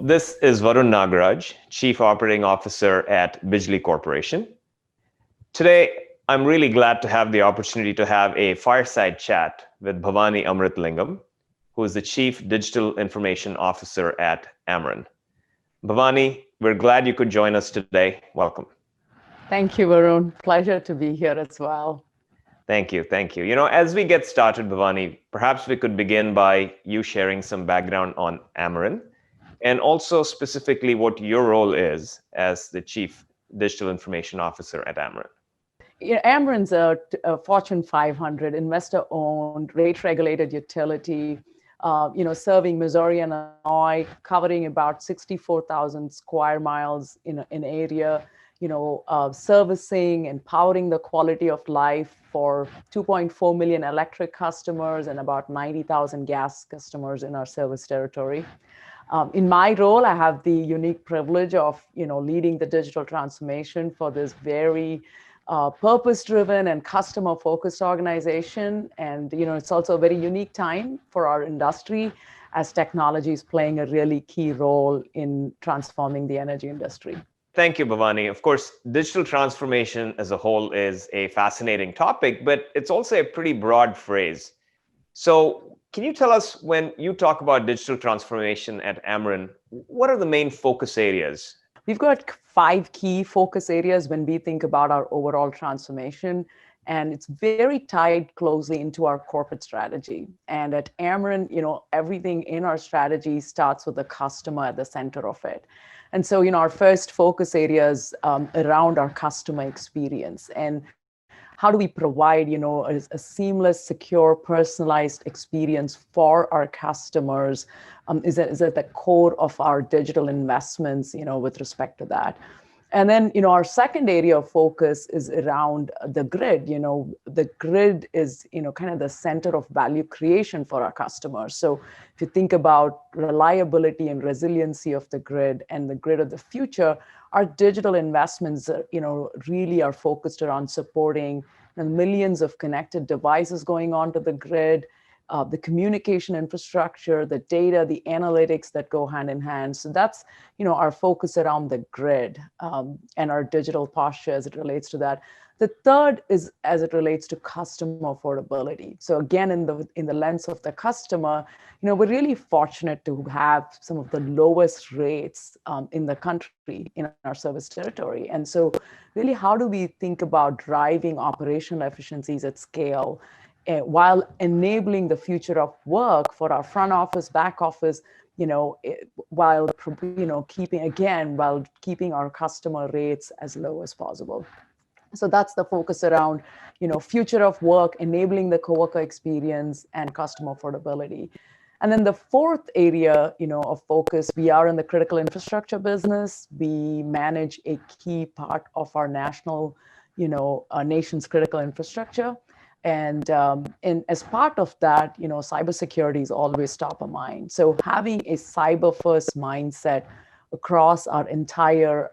This is Varun Nagaraj, Chief Operating Officer at Bidgely Corporation. Today, I'm really glad to have the opportunity to have a fireside chat with Bhavani Amirthalingam, who is the Chief Digital Information Officer at Ameren. Bhavani, we're glad you could join us today. Welcome. Thank you, Varun. Pleasure to be here as well. Thank you. Thank you. As we get started, Bhavani, perhaps we could begin by you sharing some background on Ameren and also specifically what your role is as the Chief Digital Information Officer at Ameren. Ameren's a Fortune 500 investor-owned, rate-regulated utility, serving Missouri and Illinois, covering about 64,000 square miles in area, servicing and powering the quality of life for 2.4 million electric customers and about 90,000 gas customers in our service territory. In my role, I have the unique privilege of, leading the digital transformation for this very purpose-driven and customer-focused organization. And, it's also a very unique time for our industry as technology is playing a really key role in transforming the energy industry. Thank you, Bhavani. Of course, digital transformation as a whole is a fascinating topic, but it's also a pretty broad phrase. So can you tell us, when you talk about digital transformation at Ameren, what are the main focus areas? We've got 5 key focus areas when we think about our overall transformation, and it's very tied closely into our corporate strategy. And at Ameren, everything in our strategy starts with the customer at the center of it. And so, our first focus areas around our customer experience and how do we provide, a seamless, secure, personalized experience for our customers is at the core of our digital investments, with respect to that. And then, our second area of focus is around the grid. The grid is, kind of the center of value creation for our customers. So if you think about reliability and resiliency of the grid and the grid of the future, our digital investments, really are focused around supporting millions of connected devices going onto the grid, the communication infrastructure, the data, the analytics that go hand in hand. So that's, our focus around the grid and our digital posture as it relates to that. The third is as it relates to customer affordability. So again, in the lens of the customer, we're really fortunate to have some of the lowest rates in the country in our service territory. And so really, how do we think about driving operational efficiencies at scale while enabling the future of work for our front office, back office, while keeping our customer rates as low as possible. So that's the focus around, future of work, enabling the coworker experience and customer affordability. And then the fourth area, of focus, we are in the critical infrastructure business. We manage a key part of our national, our nation's critical infrastructure. And as part of that, cybersecurity is always top of mind. So having a cyber-first mindset across our entire,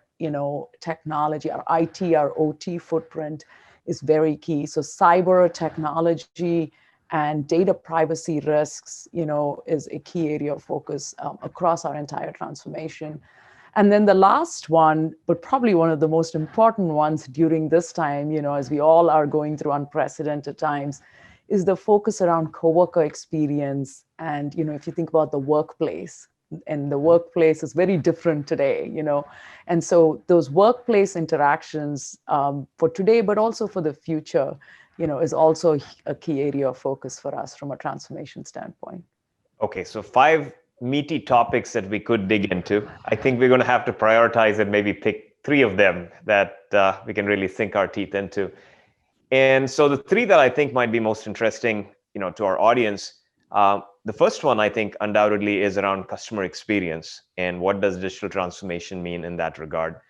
technology, our IT, our OT footprint is very key. So cyber technology and data privacy risks, is a key area of focus across our entire transformation. And then the last one, but probably one of the most important ones during this time, as we all are going through unprecedented times, is the focus around coworker experience. And, if you think about the workplace, and the workplace is very different today, and so those workplace interactions for today, but also for the future, is also a key area of focus for us from a transformation standpoint. Okay, so 5 meaty topics that we could dig into. I think we're going to have to prioritize and maybe pick 3 of them that we can really sink our teeth into. And so the 3 that I think might be most interesting, to our audience, the first one I think undoubtedly is around customer experience and what does digital transformation mean in that regard.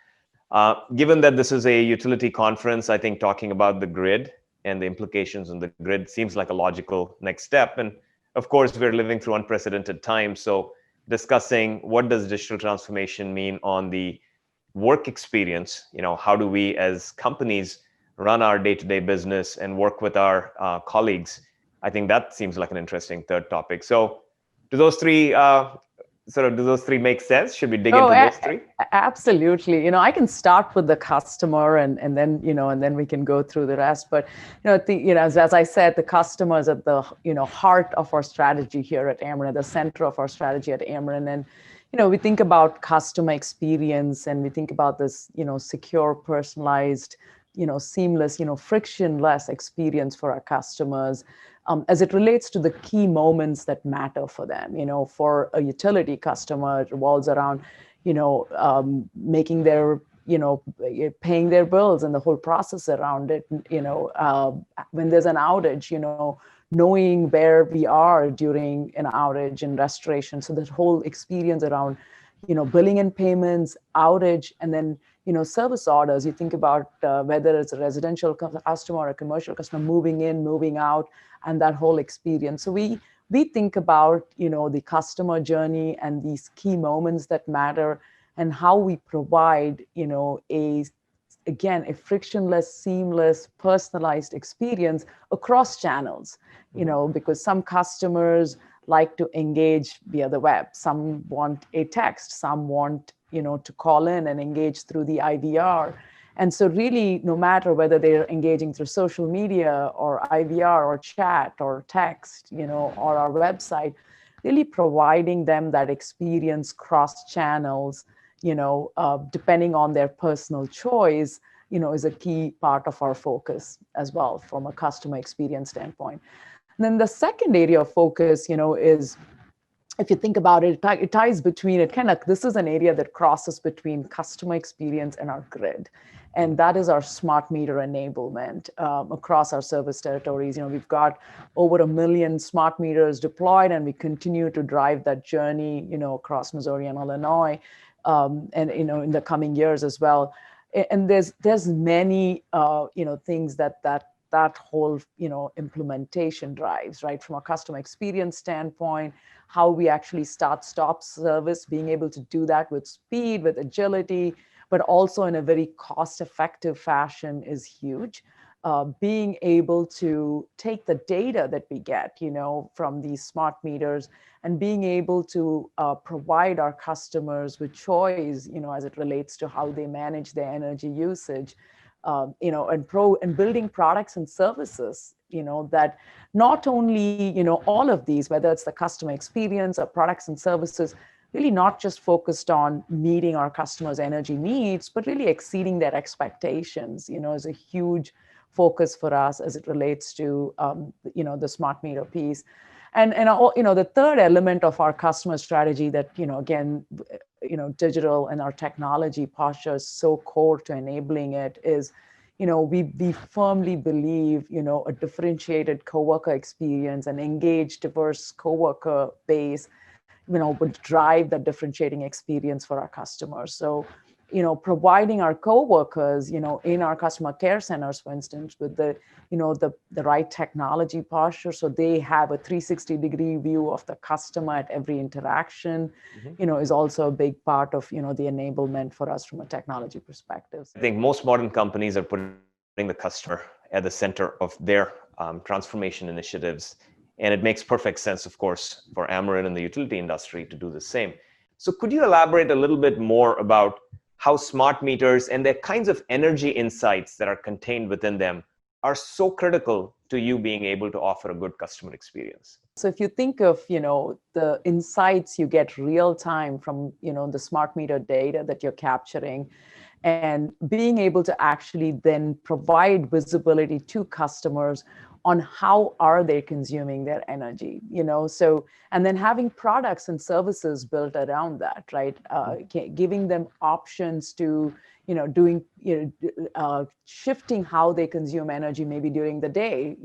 Given that this is a utility conference, I think talking about the grid and the implications on the grid seems like a logical next step. And of course, we're living through unprecedented times. So discussing what does digital transformation mean on the work experience, how do we as companies run our day-to-day business and work with our colleagues, I think that seems like an interesting third topic. So do those 3 sort of, do those three make sense? Should we dig Oh, into those three? absolutely. I can start with the customer and then, and then we can go through the rest. But, as I said, the customer is at the, heart of our strategy here at Ameren, the center of our strategy at Ameren. And, we think about customer experience and we think about this, secure, personalized, seamless, frictionless experience for our customers. As it relates to the key moments that matter for them. For a utility customer, it revolves around, making their, paying their bills and the whole process around it. When there's an outage, knowing where we are during an outage and restoration. So that whole experience around, billing and payments, outage, and then, service orders. You think about whether it's a residential customer or a commercial customer moving in, moving out, and that whole experience. So we think about, the customer journey and these key moments that matter and how we provide, a frictionless, seamless, personalized experience across channels, because some customers like to engage via the web. Some want a text, some want, to call in and engage through the IVR. And so really, no matter whether they're engaging through social media or IVR or chat or text, or our website, really providing them that experience cross channels, depending on their personal choice, is a key part of our focus as well from a customer experience standpoint. And then the second area of focus, is, if you think about it, it ties between it this is an area that crosses between customer experience and our grid. And that is our smart meter enablement across our service territories. We've got over 1 million smart meters deployed, and we continue to drive that journey, across Missouri and Illinois, and in the coming years as well. And there's many things that whole implementation drives, right? From a customer experience standpoint, how we actually stop service, being able to do that with speed, with agility, but also in a very cost-effective fashion is huge. Being able to take the data that we get, from these smart meters and being able to provide our customers with choice, as it relates to how they manage their energy usage, and building products and services, that not only, all of these, whether it's the customer experience or products and services, really not just focused on meeting our customers' energy needs, but really exceeding their expectations, is a huge focus for us as it relates to, the smart meter piece. And the third element of our customer strategy that, again, digital and our technology posture is so core to enabling it is, we firmly believe, a differentiated coworker experience and engaged, diverse coworker base, would drive that differentiating experience for our customers. So, providing our coworkers, in our customer care centers, for instance, with the right technology posture, so they have a 360-degree view of the customer at every interaction, is also a big part of, the enablement for us from a technology perspective. I think most modern companies are putting the customer at the center of their transformation initiatives. And it makes perfect sense, of course, for Ameren and the utility industry to do the same. So could you elaborate a little bit more about how smart meters and the kinds of energy insights that are contained within them are so critical to you being able to offer a good customer experience? So if you think of, the insights you get real time from, the smart meter data that you're capturing, and being able to actually then provide visibility to customers on how are they consuming their energy, so, and then having products and services built around that, right? Giving them options to, doing, shifting how they consume energy, maybe during the day,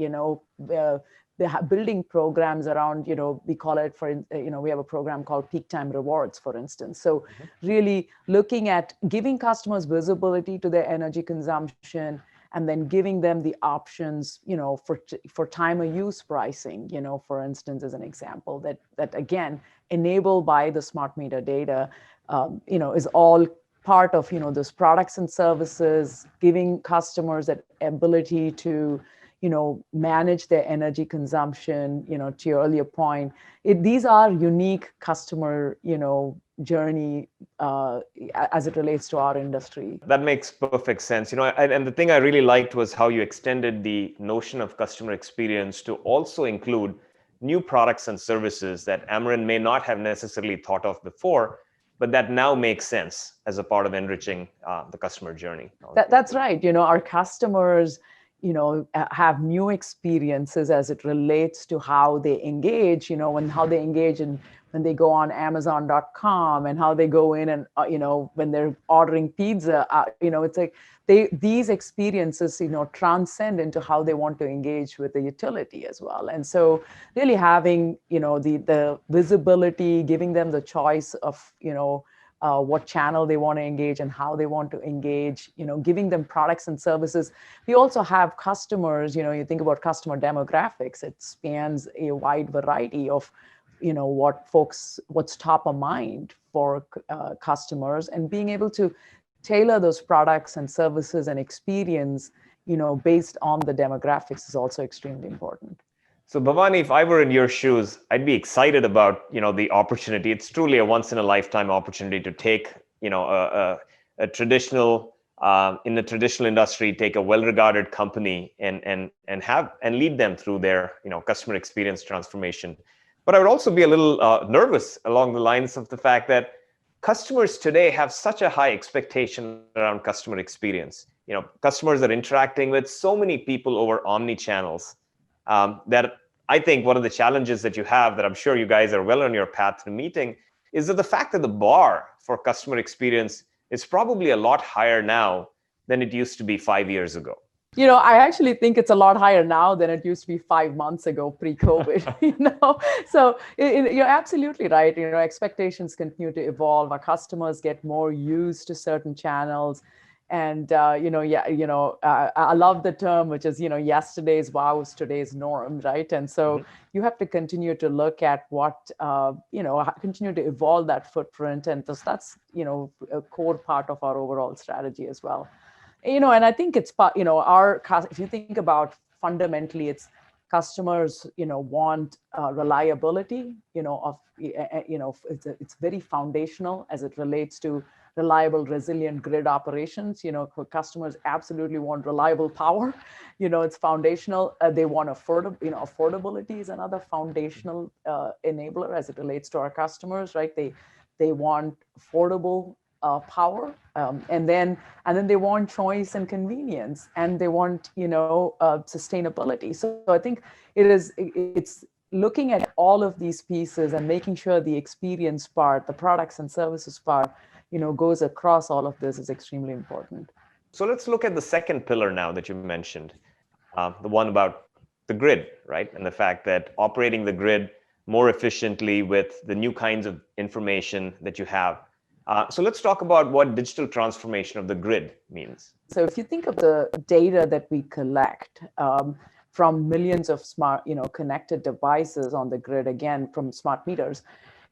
building programs around, we call it we have a program called Peak Time Rewards, for instance. So really looking at giving customers visibility to their energy consumption, and then giving them the options, for time of use pricing, for instance, as an example, that again, enabled by the smart meter data, is all part of, those products and services, giving customers that ability to, manage their energy consumption, to your earlier point. These are unique customer, journey as it relates to our industry. That makes perfect sense. And the thing I really liked was how you extended the notion of customer experience to also include new products and services that Ameren may not have necessarily thought of before, but that now makes sense as a part of enriching the customer journey. That's right. Our customers, have new experiences as it relates to how they engage, how they engage in when they go on Amazon.com, and how they go in and, when they're ordering pizza, it's like these experiences, transcend into how they want to engage with the utility as well. And so really having, the visibility, giving them the choice of, what channel they want to engage and how they want to engage, giving them products and services. We also have customers, you think about customer demographics, it spans a wide variety of, what's top of mind for customers, and being able to tailor those products and services and experience, based on the demographics is also extremely important. So Bhavani, if I were in your shoes, I'd be excited about, the opportunity. It's truly a once in a lifetime opportunity to take, a traditional, in the traditional industry, take a well-regarded company and lead them through their, customer experience transformation. But I would also be a little nervous along the lines of the fact that customers today have such a high expectation around customer experience. Customers are interacting with so many people over omni-channels. That I think one of the challenges that you have, that I'm sure you guys are well on your path to meeting, is that the fact that the bar for customer experience is probably a lot higher now than it used to be 5 years ago. I actually think it's a lot higher now than it used to be 5 months ago, pre-COVID. So you're absolutely right. Expectations continue to evolve. Our customers get more used to certain channels. And, I love the term, which is, yesterday's wow is today's norm, right? And so you have to continue to look at what, continue to evolve that footprint. And that's, a core part of our overall strategy as well. And I think it's, if you think about fundamentally, it's customers, want reliability, it's very foundational as it relates to reliable, resilient grid operations. Customers absolutely want reliable power. It's foundational. They want affordability is another foundational enabler as it relates to our customers, right? They want affordable power, and then they want choice and convenience, and they want sustainability. So I think it's looking at all of these pieces and making sure the experience part, the products and services part, goes across all of this is extremely important. So let's look at the second pillar now that you mentioned, the one about the grid, right? And the fact that operating the grid more efficiently with the new kinds of information that you have. So let's talk about what digital transformation of the grid means. So if you think of the data that we collect from millions of smart, connected devices on the grid, again, from smart meters,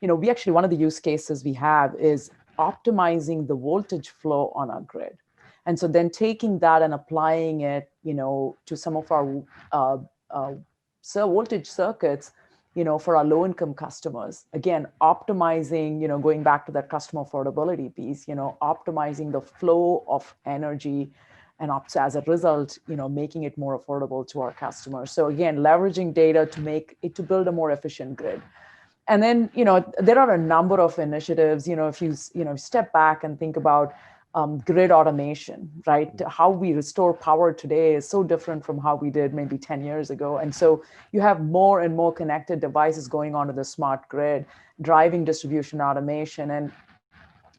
we actually, one of the use cases we have is optimizing the voltage flow on our grid. And so then taking that and applying it, to some of our voltage circuits, for our low-income customers, again, optimizing, going back to that customer affordability piece, optimizing the flow of energy, and as a result, making it more affordable to our customers. So again, leveraging data to build a more efficient grid. And then, there are a number of initiatives, if you step back and think about grid automation, right? How we restore power today is so different from how we did maybe 10 years ago. And so you have more and more connected devices going onto the smart grid, driving distribution automation. And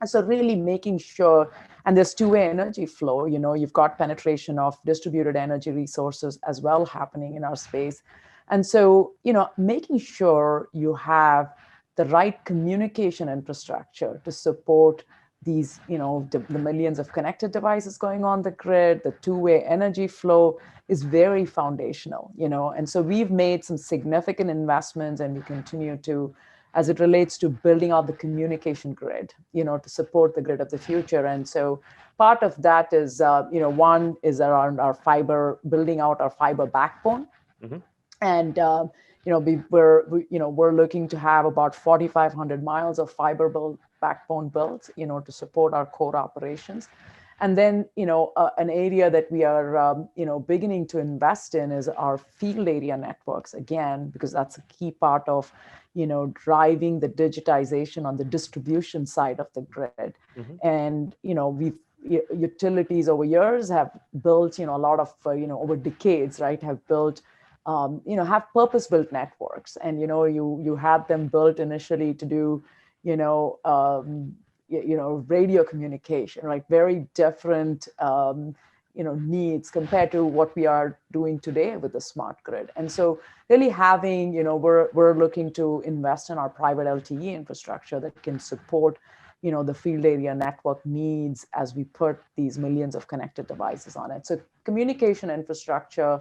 so really making sure, and there's two-way energy flow, you've got penetration of distributed energy resources as well happening in our space. And so, making sure you have the right communication infrastructure to support these, the millions of connected devices going on the grid, the two-way energy flow is very foundational, and so we've made some significant investments, and we continue to, as it relates to building out the communication grid, to support the grid of the future. And so part of that is, one is around our fiber, building out our fiber backbone. Mm-hmm. And, we're looking to have about 4,500 miles of fiber backbone built, to support our core operations. And then, an area that we are, beginning to invest in is our field area networks, again, because that's a key part of, driving the digitization on the distribution side of the grid. Mm-hmm. And, utilities over years have built, a lot of, over decades, right, have built, have purpose-built networks. And, you had them built initially to do, radio communication, right? Very different, needs compared to what we are doing today with the smart grid. And so really having, we're looking to invest in our private LTE infrastructure that can support, the field area network needs as we put these millions of connected devices on it. So communication infrastructure,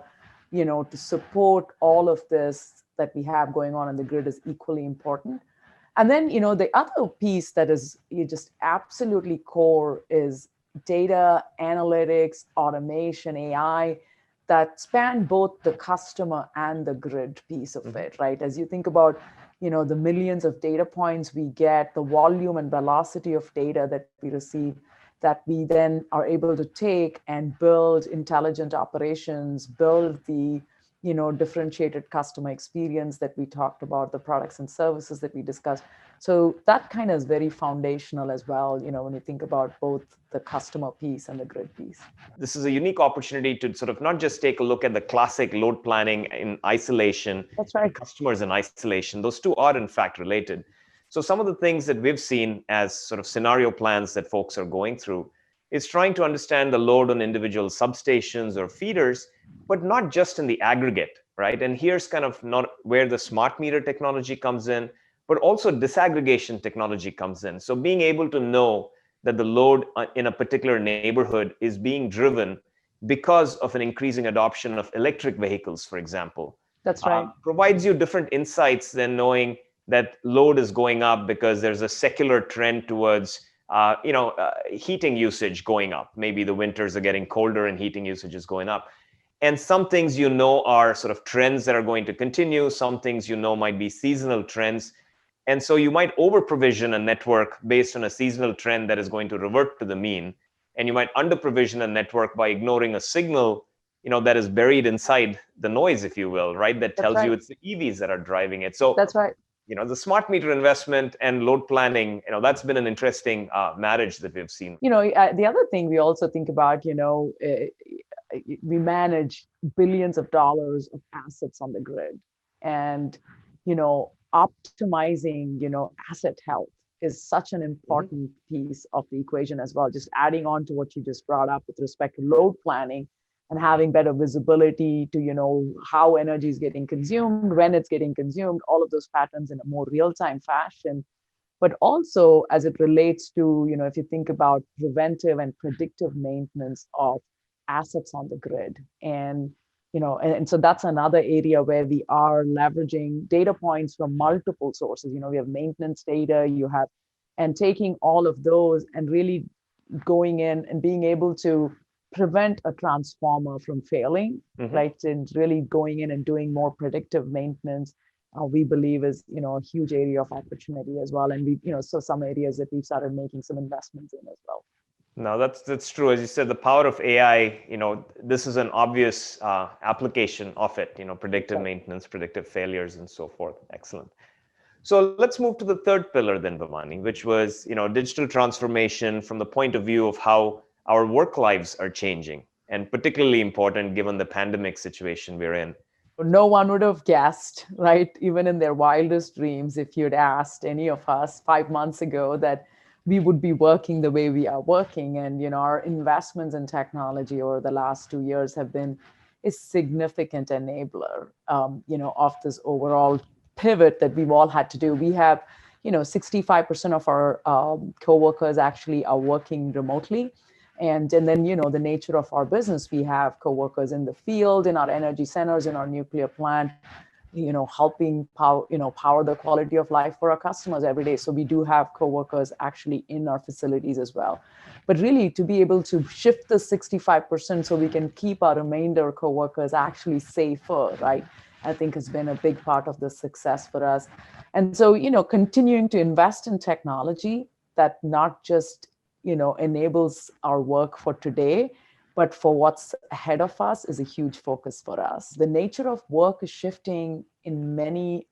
to support all of this that we have going on in the grid is equally important. And then, the other piece that is just absolutely core is data analytics, automation, AI, that span both the customer and the grid piece of it, right? As you think about, the millions of data points we get, the volume and velocity of data that we receive, that we then are able to take and build intelligent operations, build the differentiated customer experience that we talked about, the products and services that we discussed. So that kind of is very foundational as well, when you think about both the customer piece and the grid piece. This is a unique opportunity to sort of not just take a look at the classic load planning in isolation, that's right, customers in isolation. Those two are in fact related. So some of the things that we've seen as sort of scenario plans that folks are going through is trying to understand the load on individual substations or feeders, but not just in the aggregate, right? And here's kind of not where the smart meter technology comes in, but also disaggregation technology comes in. So being able to know that the load in a particular neighborhood is being driven because of an increasing adoption of electric vehicles, for example. That's right. Provides you different insights than knowing that load is going up because there's a secular trend towards heating usage going up. Maybe the winters are getting colder and heating usage is going up. And some things are sort of trends that are going to continue. Some things might be seasonal trends. And so you might over-provision a network based on a seasonal trend that is going to revert to the mean. And you might under-provision a network by ignoring a signal that is buried inside the noise, if you will, right? That tells you it's the EVs that are driving it. So that's right. The smart meter investment and load planning, that's been an interesting marriage that we've seen. The other thing we also think about, we manage billions of dollars of assets on the grid, and optimizing asset health is such an important piece of the equation as well. Just adding on to what you just brought up with respect to load planning and having better visibility to how energy is getting consumed, when it's getting consumed, all of those patterns in a more real-time fashion. But also as it relates to if you think about preventive and predictive maintenance of assets on the grid. And so that's another area where we are leveraging data points from multiple sources. We have maintenance data, and taking all of those and really going in and being able to prevent a transformer from failing, right? And really going in and doing more predictive maintenance, we believe is, a huge area of opportunity as well. And we, so some areas that we've started making some investments in as well. No, that's true. As you said, the power of AI, this is an obvious application of it, predictive maintenance, predictive failures, and so forth. Excellent. So let's move to the third pillar then, Bhavani, which was, digital transformation from the point of view of how our work lives are changing, and particularly important given the pandemic situation we're in. No one would have guessed, right? Even in their wildest dreams, if you'd asked any of us 5 months ago that we would be working the way we are working. And, our investments in technology over the last 2 years have been a significant enabler, of this overall pivot that we've all had to do. We have, 65% of our coworkers actually are working remotely. And then, the nature of our business, we have coworkers in the field, in our energy centers, in our nuclear plant, helping power the quality of life for our customers every day. So we do have coworkers actually in our facilities as well. But really, to be able to shift the 65% so we can keep our remainder coworkers actually safer, right? I think has been a big part of the success for us. And so, continuing to invest in technology that not just, enables our work for today, but for what's ahead of us is a huge focus for us. The nature of work is shifting in many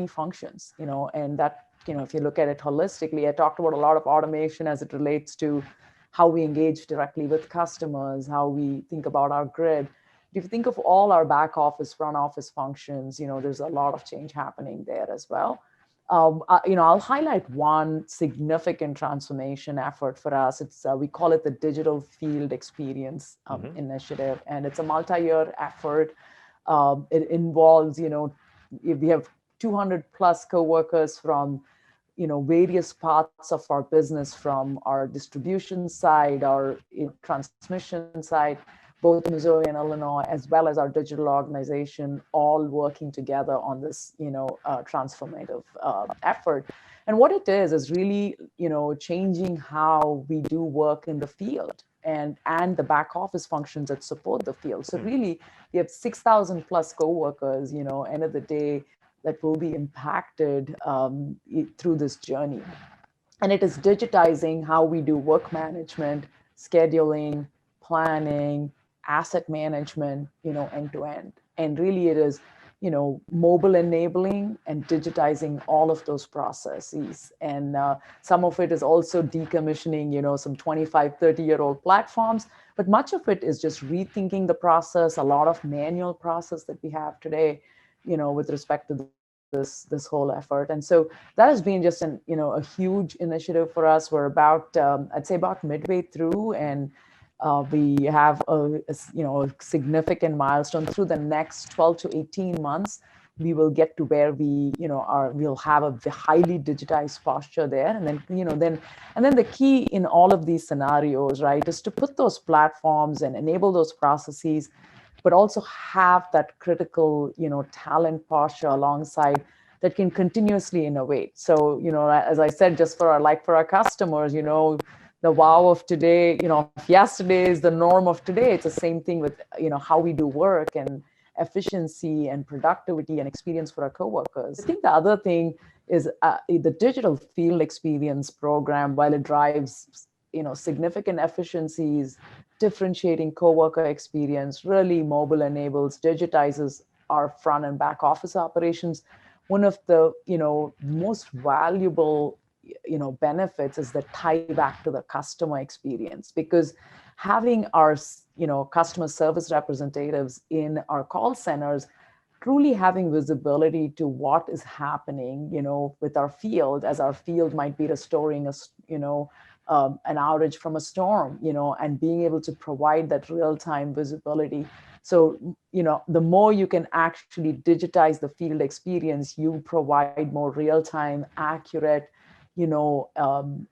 functions, and that, if you look at it holistically, I talked about a lot of automation as it relates to how we engage directly with customers, how we think about our grid. If you think of all our back office, front office functions, there's a lot of change happening there as well. I'll highlight one significant transformation effort for us. We call it the Digital Field Experience Initiative, and it's a multi-year effort. It involves, we have 200 plus coworkers from, various parts of our business, from our distribution side, our transmission side, both Missouri and Illinois, as well as our digital organization, all working together on this, transformative effort. And what it is really, changing how we do work in the field and the back office functions that support the field. So really, we have 6,000 plus coworkers, end of the day, that will be impacted through this journey. And it is digitizing how we do work management, scheduling, planning, asset management, end to end. And really it is, mobile enabling and digitizing all of those processes. And some of it is also decommissioning, some 25, 30-year-old platforms, but much of it is just rethinking the process, a lot of manual process that we have today, with respect to this whole effort. And so that has been just a huge initiative for us. We're about, I'd say about midway through, and we have a significant milestone. Through the next 12 to 18 months, we will get to where we'll have a highly digitized posture there. And then the key in all of these scenarios, right, is to put those platforms and enable those processes, but also have that critical, talent posture alongside that can continuously innovate. So, as I said, just for our customers, the wow of today, if yesterday is the norm of today, it's the same thing with, how we do work and efficiency and productivity and experience for our coworkers. I think the other thing is the Digital Field Experience program, while it drives, significant efficiencies, differentiating coworker experience, really mobile enables, digitizes our front and back office operations. One of the, most valuable benefits is the tie back to the customer experience, because having our customer service representatives in our call centers truly having visibility to what is happening with our field, as our field might be restoring an outage from a storm, and being able to provide that real-time visibility. So, the more you can actually digitize the field experience, you provide more real-time, accurate,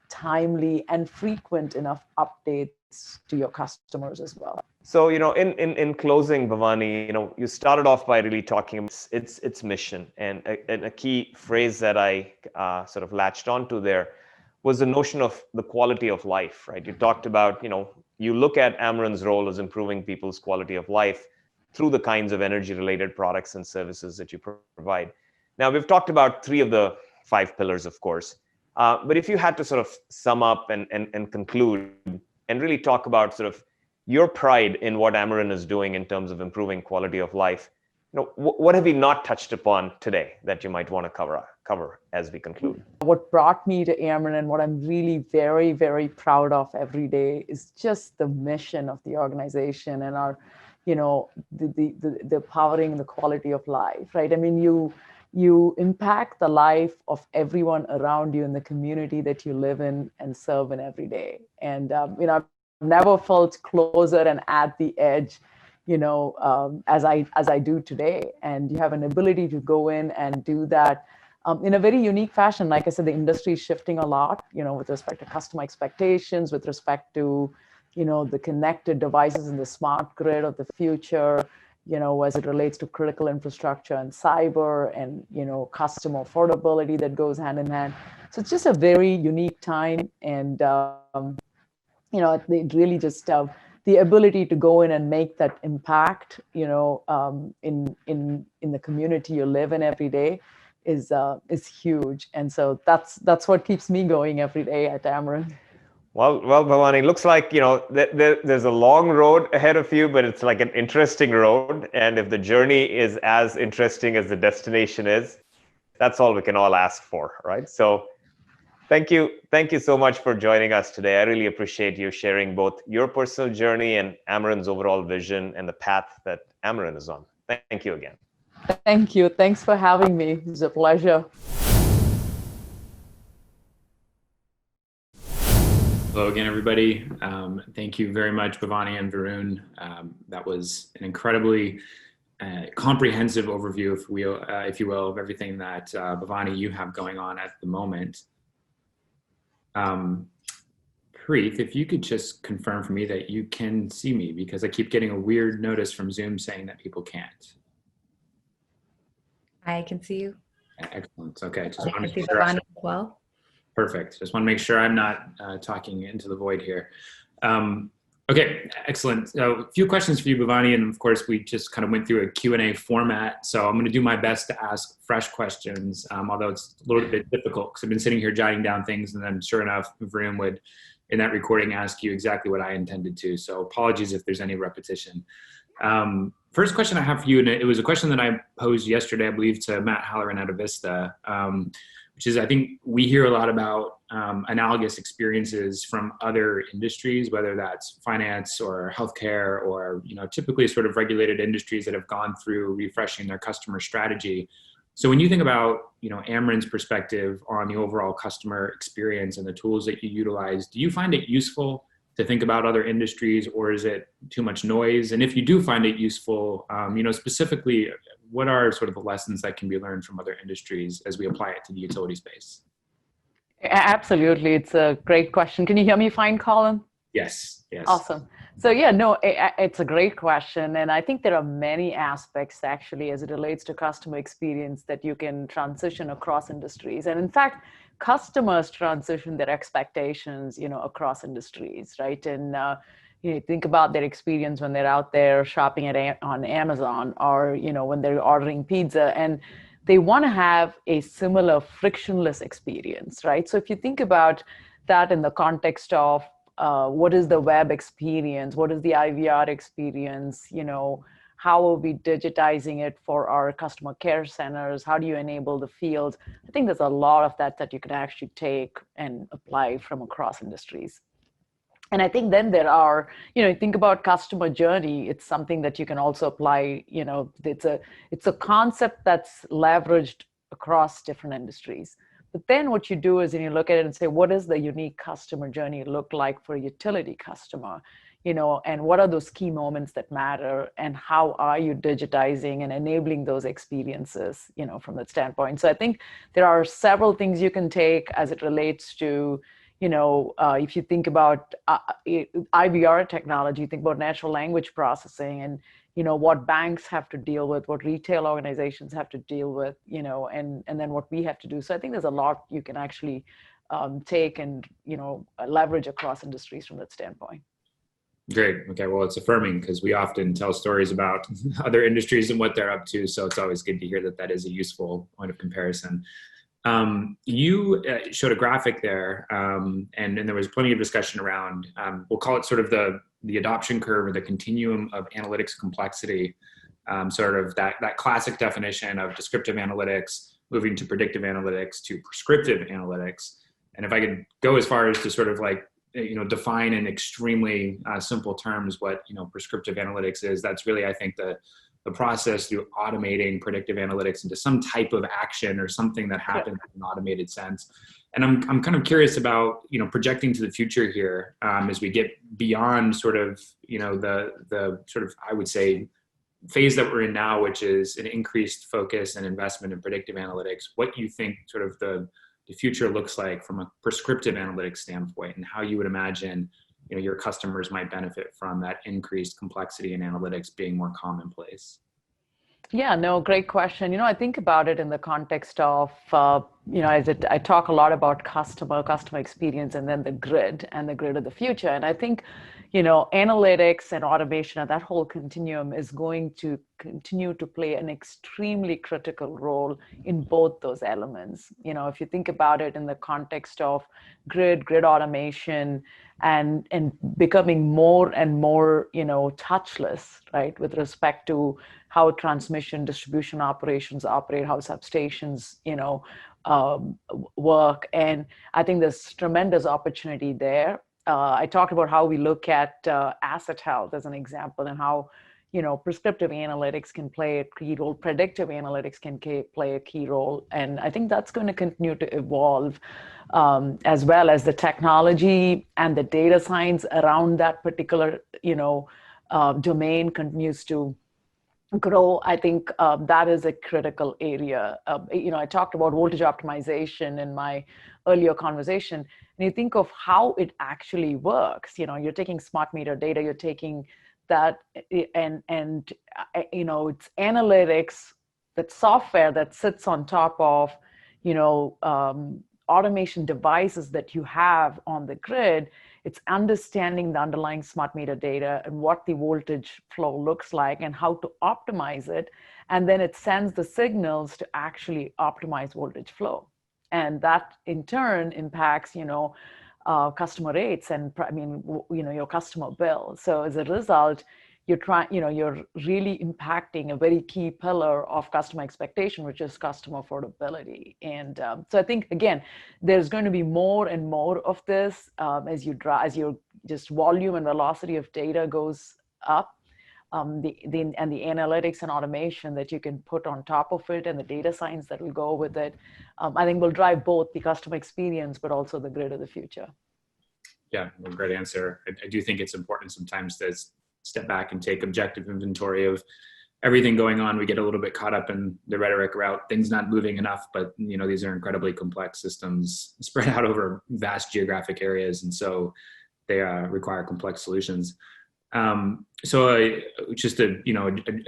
timely and frequent enough updates to your customers as well. So, in closing, Bhavani, you started off by really talking about its mission, and a key phrase that I sort of latched onto there was the notion of the quality of life, right? You talked about, you look at Ameren's role as improving people's quality of life through the kinds of energy-related products and services that you provide. Now, we've talked about 3 of the 5 pillars, of course. But if you had to sort of sum up and conclude and really talk about sort of your pride in what Ameren is doing in terms of improving quality of life, what have we not touched upon today that you might want to cover as we conclude? What brought me to Ameren and what I'm really very, very proud of every day is just the mission of the organization and our, the powering the quality of life, right? I mean, you impact the life of everyone around you in the community that you live in and serve in every day. And, I've never felt closer and at the edge, as I do today. And you have an ability to go in and do that in a very unique fashion. Like I said, the industry is shifting a lot, with respect to customer expectations, with respect to, the connected devices in the smart grid of the future. as it relates to critical infrastructure and cyber and, customer affordability that goes hand in hand. So it's just a very unique time. And, it really just the ability to go in and make that impact, in the community you live in every day is huge. And so that's what keeps me going every day at Ameren. Well, Bhavani, looks like, there's a long road ahead of you, but it's like an interesting road. And if the journey is as interesting as the destination is, that's all we can all ask for, right? So thank you so much for joining us today. I really appreciate you sharing both your personal journey and Ameren's overall vision and the path that Ameren is on. Thank you again. Thank you. Thanks for having me. It was a pleasure. Hello again, everybody. Thank you very much, Bhavani and Varun. That was an incredibly comprehensive overview, if you will, of everything that Bhavani, you have going on at the moment. Preet, if you could just confirm for me that you can see me, because I keep getting a weird notice from Zoom saying that people can't. I can see you. Excellent. Okay. Just I want to can see make sure. Bhavani as well. Perfect. Just want to make sure I'm not talking into the void here. Okay, excellent. So a few questions for you, Bhavani, and of course we just kind of went through a Q&A format. So I'm going to do my best to ask fresh questions, although it's a little bit difficult because I've been sitting here jotting down things, and then sure enough, Varun would, in that recording, ask you exactly what I intended to. So apologies if there's any repetition. First question I have for you, and it was a question that I posed yesterday, I believe, to Matt Halloran at Avista, which is, I think we hear a lot about analogous experiences from other industries, whether that's finance or healthcare or, typically sort of regulated industries that have gone through refreshing their customer strategy. So when you think about, Ameren's perspective on the overall customer experience and the tools that you utilize, do you find it useful to think about other industries, or is it too much noise? And if you do find it useful, specifically, what are sort of the lessons that can be learned from other industries as we apply it to the utility space? Absolutely. It's a great question. Can you hear me fine, Colin? Yes. Yes. Awesome. So yeah, no, it's a great question. And I think there are many aspects actually as it relates to customer experience that you can transition across industries. And in fact, customers transition their expectations, across industries, right? And think about their experience when they're out there shopping on Amazon, or, when they're ordering pizza, and they want to have a similar frictionless experience, right? So if you think about that in the context of what is the web experience? What is the IVR experience? How are we digitizing it for our customer care centers? How do you enable the field? I think there's a lot of that you can actually take and apply from across industries. And I think then there are, think about customer journey. It's something that you can also apply, it's a concept that's leveraged across different industries. But then what you do is, you look at it and say, what does the unique customer journey look like for a utility customer? And what are those key moments that matter, and how are you digitizing and enabling those experiences, from that standpoint? So I think there are several things you can take as it relates to, if you think about IVR technology, think about natural language processing, and what banks have to deal with, what retail organizations have to deal with, and then what we have to do. So I think there's a lot you can actually take and leverage across industries from that standpoint. Great. Okay. Well, it's affirming because we often tell stories about other industries and what they're up to. So it's always good to hear that is a useful point of comparison. You showed a graphic there, and there was plenty of discussion around, we'll call it sort of the adoption curve, or the continuum of analytics complexity, sort of that classic definition of descriptive analytics moving to predictive analytics to prescriptive analytics. And if I could go as far as to sort of like, define in extremely simple terms what, prescriptive analytics is, that's really, I think, the process through automating predictive analytics into some type of action or something that happens in an automated sense. And I'm kind of curious about, projecting to the future here, as we get beyond sort of, the sort of, I would say, phase that we're in now, which is an increased focus and investment in predictive analytics. What you think sort of the future looks like from a prescriptive analytics standpoint, and how you would imagine your customers might benefit from that increased complexity and analytics being more commonplace? Yeah, no, great question. I think about it in the context of, I talk a lot about customer experience, and then the grid of the future. And I think, analytics and automation and that whole continuum is going to continue to play an extremely critical role in both those elements. If you think about it in the context of grid automation and becoming more and more, touchless, right, with respect to how transmission distribution operations operate, how substations, work. And I think there's tremendous opportunity there. I talked about how we look at asset health as an example, and how, prescriptive analytics can play a key role, predictive analytics can play a key role. And I think that's going to continue to evolve, as well as the technology and the data science around that particular, domain continues to grow. I think that is a critical area. I talked about voltage optimization in my earlier conversation, and you think of how it actually works. You're taking smart meter data, you're taking that, and it's analytics, that software that sits on top of, automation devices that you have on the grid. It's understanding the underlying smart meter data and what the voltage flow looks like and how to optimize it. And then it sends the signals to actually optimize voltage flow. And that in turn impacts, customer rates and, your customer bill. So as a result, you're really impacting a very key pillar of customer expectation, which is customer affordability. And so I think, again, there's going to be more and more of this as your just volume and velocity of data goes up. The analytics and automation that you can put on top of it, and the data science that will go with it, I think will drive both the customer experience, but also the grid of the future. Yeah, well, great answer. I do think it's important sometimes to step back and take objective inventory of everything going on. We get a little bit caught up in the rhetoric about things not moving enough, but these are incredibly complex systems spread out over vast geographic areas, and so they require complex solutions. So just a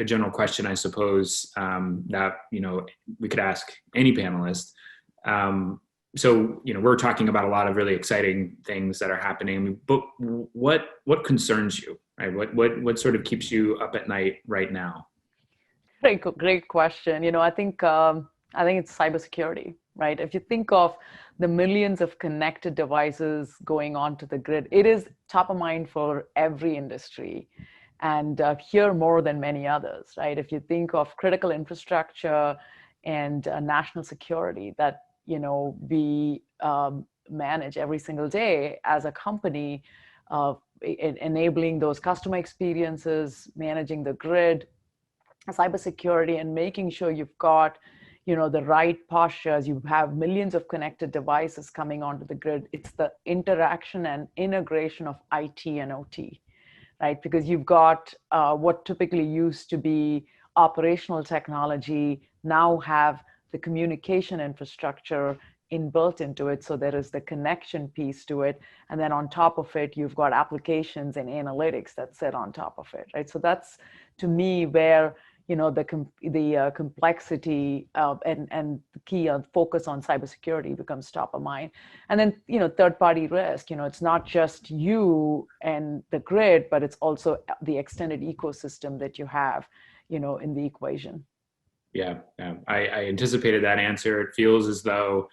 general question, I suppose, that we could ask any panelist. So we're talking about a lot of really exciting things that are happening, but what concerns you, right? What sort of keeps you up at night right now? Great question. I think it's cybersecurity, right? If you think of the millions of connected devices going onto the grid, it is top of mind for every industry, and here more than many others, right? If you think of critical infrastructure and national security that we manage every single day as a company, enabling those customer experiences, managing the grid, cybersecurity, and making sure you've got the right postures. You have millions of connected devices coming onto the grid. It's the interaction and integration of IT and OT, right? Because you've got what typically used to be operational technology now have the communication infrastructure inbuilt into it. So there is the connection piece to it. And then on top of it, you've got applications and analytics that sit on top of it, right? So that's, to me, where the complexity and the key focus on cybersecurity becomes top of mind. And then third-party risk. It's not just you and the grid, but it's also the extended ecosystem that you have, in the equation. Yeah, I anticipated that answer. It feels as though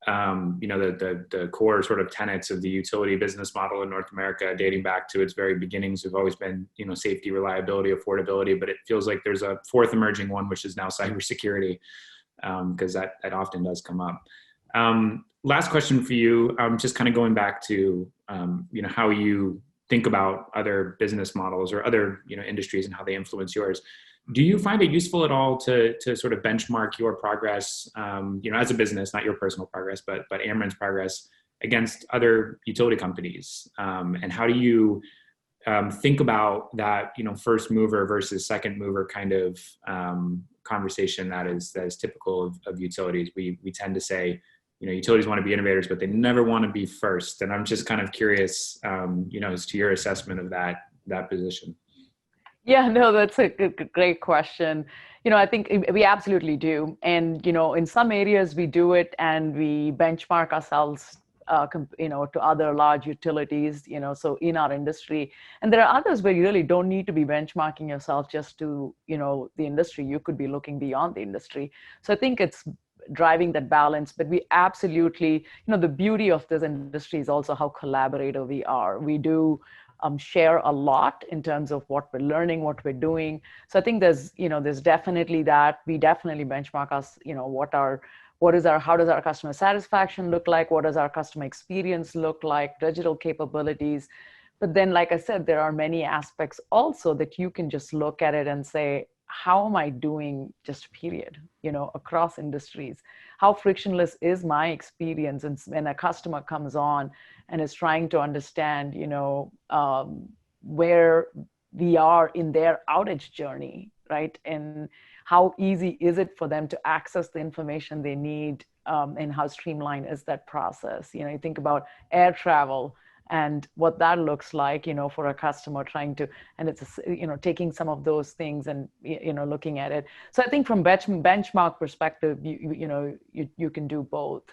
the core sort of tenets of the utility business model in North America, dating back to its very beginnings, have always been, safety, reliability, affordability. But it feels like there's a fourth emerging one, which is now cybersecurity, because that often does come up. Last question for you, just kind of going back to how you think about other business models or other industries and how they influence yours. Do you find it useful at all to sort of benchmark your progress, as a business, not your personal progress, but Ameren's progress against other utility companies? And how do you think about that, first mover versus second mover kind of conversation that is typical of utilities? We tend to say, utilities want to be innovators, but they never want to be first. And I'm just kind of curious, as to your assessment of that position. Yeah, no, that's a great question. I think we absolutely do. And, in some areas we do it and we benchmark ourselves, to other large utilities, so in our industry. And there are others where you really don't need to be benchmarking yourself just to, the industry. You could be looking beyond the industry. So I think it's driving that balance, but we absolutely, the beauty of this industry is also how collaborative we are. We do share a lot in terms of what we're learning, what we're doing. So I think there's definitely that. We definitely benchmark us, how does our customer satisfaction look like? What does our customer experience look like? Digital capabilities. But then, like I said, there are many aspects also that you can just look at it and say, how am I doing just period, across industries? How frictionless is my experience? And when a customer comes on and is trying to understand, where we are in their outage journey, right? And how easy is it for them to access the information they need, and how streamlined is that process? You think about air travel and what that looks like, for a customer trying to, and it's, taking some of those things and, looking at it. So I think from benchmark perspective, you can do both.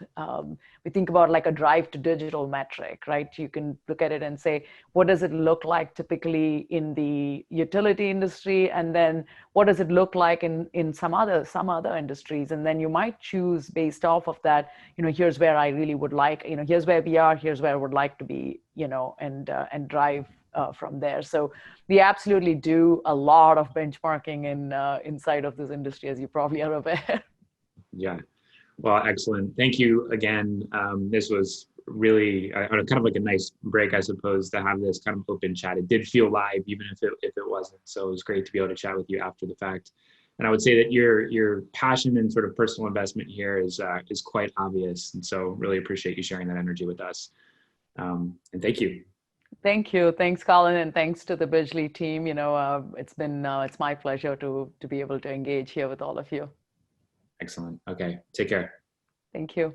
We think about like a drive to digital metric, right? You can look at it and say, what does it look like typically in the utility industry? And then what does it look like in some other industries? And then you might choose based off of that, here's where I really would like, here's where we are, here's where I would like to be, and drive from there. So we absolutely do a lot of benchmarking inside of this industry, as you probably are aware. Yeah. Well, excellent. Thank you again. This was really kind of like a nice break, I suppose, to have this kind of open chat. It did feel live, even if it wasn't. So it was great to be able to chat with you after the fact. And I would say that your passion and sort of personal investment here is quite obvious. And so really appreciate you sharing that energy with us. And thank you. Thank you. Thanks, Colin. And thanks to the Bidgely team. It's my pleasure to be able to engage here with all of you. Excellent. Okay. Take care. Thank you.